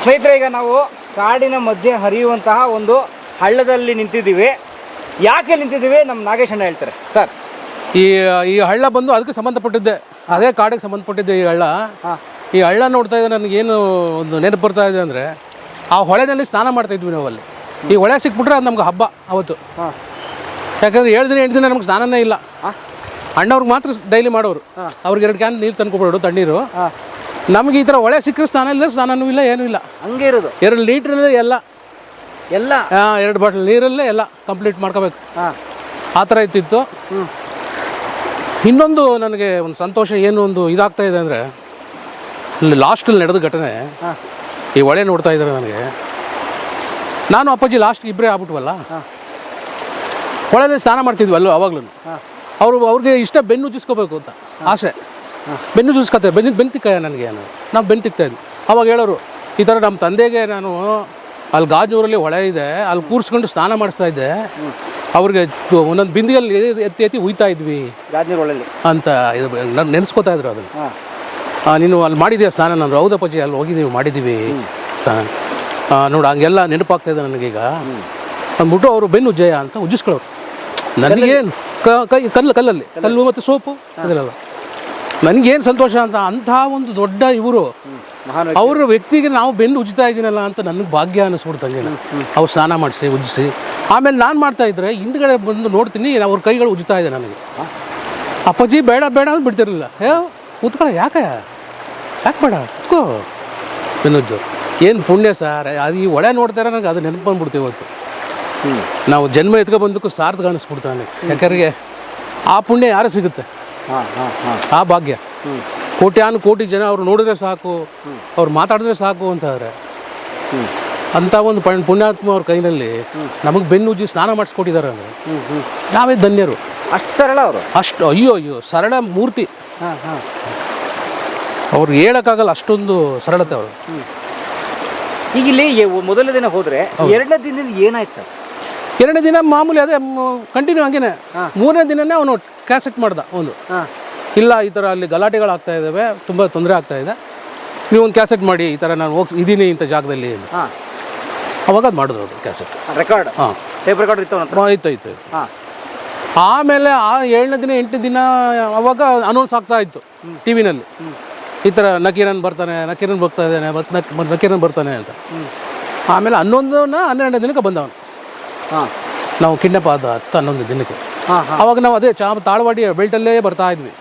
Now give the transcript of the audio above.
ಸ್ನೇಹಿತರೆ, ಈಗ ನಾವು ಕಾಡಿನ ಮಧ್ಯೆ ಹರಿಯುವಂತಹ ಒಂದು ಹಳ್ಳದಲ್ಲಿ ನಿಂತಿದ್ದೀವಿ. ಯಾಕೆ ನಿಂತಿದ್ದೀವಿ ನಮ್ಮ ನಾಗೇಶ್ ಅಣ್ಣ ಹೇಳ್ತಾರೆ ಸರ್. ಈ ಹಳ್ಳ ಬಂದು ಅದಕ್ಕೆ ಸಂಬಂಧಪಟ್ಟಿದ್ದೆ, ಅದೇ ಕಾಡಿಗೆ ಸಂಬಂಧಪಟ್ಟಿದ್ದೆ ಈ ಹಳ್ಳ. ಈ ಹಳ್ಳ ನೋಡ್ತಾ ಇದ್ದರೆ ನನಗೇನು ಒಂದು ನೆನಪು ಬರ್ತಾ ಇದೆ ಅಂದರೆ, ಆ ಹೊಳೆನಲ್ಲಿ ಸ್ನಾನ ಮಾಡ್ತಾ ಇದ್ವಿ ನಾವು ಅಲ್ಲಿ. ಈ ಹೊಳೆ ಸಿಕ್ಬಿಟ್ರೆ ಅದು ನಮ್ಗೆ ಹಬ್ಬ ಅವತ್ತು. ಯಾಕಂದರೆ 7 ದಿನ 8 ದಿನ ನಮ್ಗೆ ಸ್ನಾನನೇ ಇಲ್ಲ. ಅಣ್ಣವ್ರಿಗೆ ಮಾತ್ರ ಡೈಲಿ ಮಾಡೋರು, ಅವ್ರಿಗೆ 2 ಕ್ಯಾನ್ ನೀರು ತಂದ್ಕೊಬಿಡೋರು ತಣ್ಣೀರು. ನಮಗೆ ಈ ಥರ ಹೊಳೆ ಸಿಕ್ಕರೆ ಸ್ನಾನ ಇಲ್ಲ, ಸ್ನಾನನೂ ಇಲ್ಲ, ಏನೂ ಇಲ್ಲ. ಹಂಗೆ ಇರೋದು 2 ಲೀಟ್ರಲ್ಲೇ ಎಲ್ಲ 2 ಬಾಟಲ್ ನೀರಲ್ಲೇ ಎಲ್ಲ ಕಂಪ್ಲೀಟ್ ಮಾಡ್ಕೋಬೇಕು. ಆ ಥರ ಇತ್ತಿತ್ತು. ಇನ್ನೊಂದು ನನಗೆ ಒಂದು ಸಂತೋಷ ಏನು ಒಂದು ಇದಾಗ್ತಾ ಇದೆ ಅಂದರೆ, ಇಲ್ಲಿ ಲಾಸ್ಟಲ್ಲಿ ನಡೆದ ಘಟನೆ. ಈ ಹೊಳೆ ನೋಡ್ತಾ ಇದ್ದಾರೆ ನನಗೆ. ನಾನು ಅಪ್ಪಾಜಿ ಲಾಸ್ಟ್ ಇಬ್ಬರೇ ಆಗ್ಬಿಟ್ವಲ್ಲ, ಹೊಳೆಯಲ್ಲಿ ಸ್ನಾನ ಮಾಡ್ತಿದ್ವಲ್ಲ ಅವಾಗ್ಲೂ. ಅವ್ರಿಗೆ ಇಷ್ಟ ಬೆನ್ನು ಉಜ್ಜಿಸ್ಕೋಬೇಕು ಅಂತ ಆಸೆ. ಬೆನ್ನು ಉಜ್ಜಿಸ್ಕೊತಾರೆ, ಬೆನ್ನು ತಿಕ್ಕಾಯ ನನಗೆ. ನಾವು ಬೆನ್ನು ತಿಕ್ತಾಯಿದ್ವಿ. ಅವಾಗ ಹೇಳೋರು ಈ ಥರ ನಮ್ಮ ತಂದೆಗೆ ನಾನು ಅಲ್ಲಿ ಗಾಜೂರಲ್ಲಿ ಹೊಳೆ ಇದೆ, ಅಲ್ಲಿ ಕೂರಿಸ್ಕೊಂಡು ಸ್ನಾನ ಮಾಡಿಸ್ತಾ ಇದ್ದೆ. ಅವ್ರಿಗೆ ಒಂದೊಂದು ಬಿಂದಿಗೆಲ್ಲಿ ಎತ್ತಿ ಎತ್ತಿ ಹುಯ್ತಾ ಇದ್ವಿ ಅಂತ ಇದು ನೆನೆಸ್ಕೋತಾ ಇದ್ರು ಅದನ್ನು. ನೀನು ಅಲ್ಲಿ ಮಾಡಿದ್ದೀಯ ಸ್ನಾನ? ನಾನು ಹೌದಪ್ಪಾಜಿ ಅಲ್ಲಿ ಹೋಗಿದ್ದೀವಿ, ಮಾಡಿದ್ದೀವಿ ಸ್ನಾನ. ನೋಡು ಹಂಗೆಲ್ಲ ನೆನಪಾಗ್ತಾಯಿದೆ ನನಗೀಗ ಅಂದ್ಬಿಟ್ಟು ಅವರು ಬೆನ್ನು ಉಜ್ಜಯ ಅಂತ ಉಜ್ಜಿಸ್ಕೊಳ್ಳೋರು. ನನಗೇನು ಕಲ್ಲು ಮತ್ತು ಸೋಪು ಅದನ್ನೆಲ್ಲ ನನಗೇನು ಸಂತೋಷ ಅಂತ. ಅಂಥ ಒಂದು ದೊಡ್ಡ ಇವರು ಅವ್ರ ವ್ಯಕ್ತಿಗೆ ನಾವು ಬೆನ್ನು ಉಜ್ತಾ ಇದ್ದೀನಲ್ಲ ಅಂತ ನನಗೆ ಭಾಗ್ಯ ಅನ್ನಿಸ್ಬಿಡ್ತಂಗೆ. ಅವ್ರು ಸ್ನಾನ ಮಾಡಿಸಿ ಉಜ್ಜಿಸಿ ಆಮೇಲೆ ನಾನು ಮಾಡ್ತಾಯಿದ್ರೆ ಹಿಂದ್ಗಡೆ ಬಂದು ನೋಡ್ತೀನಿ, ಅವ್ರ ಕೈಗಳು ಉಜ್ತಾ ಇದೆ ನನಗೆ. ಅಪ್ಪಾಜಿ ಬೇಡ ಬೇಡ ಅಂತ ಬಿಡ್ತಿರಲಿಲ್ಲ. ಕೂತ್ಕೊಳ್ಳ, ಯಾಕೆ ಬೇಡ ಕೂತ್ಕೋ ಬೆನ್ನುಜ್ಜು. ಏನು ಪುಣ್ಯ ಸರ್ ಅದು. ಈ ಹೊಳೆ ನೋಡ್ತಾರೆ ನನಗೆ ಅದು ನೆನಪು ಬಂದ್ಬಿಡ್ತೀವಿ ಇವತ್ತು. ನಾವು ಜನ್ಮ ಎತ್ಕೊ ಬಂದಕ್ಕೂ ಸಾರ್ಥಕ ಅನ್ನಿಸ್ಬಿಡ್ತಾನೆ. ಯಾಕಂದ್ರೆ ಆ ಪುಣ್ಯ ಯಾರು ಸಿಗುತ್ತೆ, ಆ ಭಾಗ್ಯ. ಕೋಟಿ ಜನ ಅವ್ರು ನೋಡಿದ್ರೆ ಸಾಕು, ಅವ್ರು ಮಾತಾಡಿದ್ರೆ ಸಾಕು ಅಂತಾರೆ. ಅಂಥ ಒಂದು ಪುಣ್ಯಾತ್ಮ ಅವ್ರ ಕೈನಲ್ಲಿ ನಮಗೆ ಬೆನ್ನು ಉಜ್ಜಿ ಸ್ನಾನ ಮಾಡಿಸ್ಕೊಟ್ಟಿದ್ದಾರೆ ಅಂದರೆ ನಾವೇ ಧನ್ಯರು. ಅಷ್ಟು ಸರಳ ಅವರು, ಅಷ್ಟು ಅಯ್ಯೋ ಸರಳ ಮೂರ್ತಿ. ಅವ್ರು ಹೇಳೋಕ್ಕಾಗಲ್ಲ ಅಷ್ಟೊಂದು ಸರಳತೆ ಅವರು. ಈಗ ಇಲ್ಲಿ ಮೊದಲನೇ ದಿನ ಹೋದರೆ 2ನೇ ದಿನದಿಂದ ಏನಾಯ್ತು ಸರ್? 2ನೇ ದಿನ ಮಾಮೂಲಿ ಅದೇ ಕಂಟಿನ್ಯೂ ಹಂಗೇನೆ. 3ನೇ ದಿನನೇ ಅವನು ಕ್ಯಾಸೆಟ್ ಮಾಡ್ದ ಒಂದು, ಇಲ್ಲ ಈ ಥರ ಅಲ್ಲಿ ಗಲಾಟೆಗಳಾಗ್ತಾ ಇದ್ದಾವೆ, ತುಂಬ ತೊಂದರೆ ಆಗ್ತಾ ಇದೆ, ನೀವು ಒಂದು ಕ್ಯಾಸೆಟ್ ಮಾಡಿ, ಈ ಥರ ನಾನು ಇದ್ದೀನಿ ಇಂಥ ಜಾಗದಲ್ಲಿ. ಅವಾಗ ಅದು ಮಾಡಿದ್ರು ಅವರು ಕ್ಯಾಸೆಟ್ ರೆಕಾರ್ಡ್. ಟೇಪ್ ರೆಕಾರ್ಡ್ ಇತ್ತು. ಆಮೇಲೆ ಆ 7ನೇ ದಿನ 8ನೇ ದಿನ ಅವಾಗ ಅನೌನ್ಸ್ ಆಗ್ತಾ ಇತ್ತು ಟಿ ವಿನಲ್ಲಿ, ಈ ಥರ ನಕೀರನ್ ಬರ್ತಾನೆ, ನಕೀರನ್ ಬರ್ತಾ ಇದ್ದಾನೆ, ನಕೀರನ್ ಬರ್ತಾನೆ ಅಂತ. ಆಮೇಲೆ 12ನೇ ದಿನಕ್ಕೆ ಬಂದವನು. ನಾವು ಕಿಡ್ನಾಪ್ ಆದ 10-11 ದಿನಕ್ಕೆ. ಅವಾಗ ನಾವು ಅದೇ ತಾಳವಾಡಿ ಬೆಲ್ಟಲ್ಲೇ ಬರ್ತಾ ಇದ್ವಿ.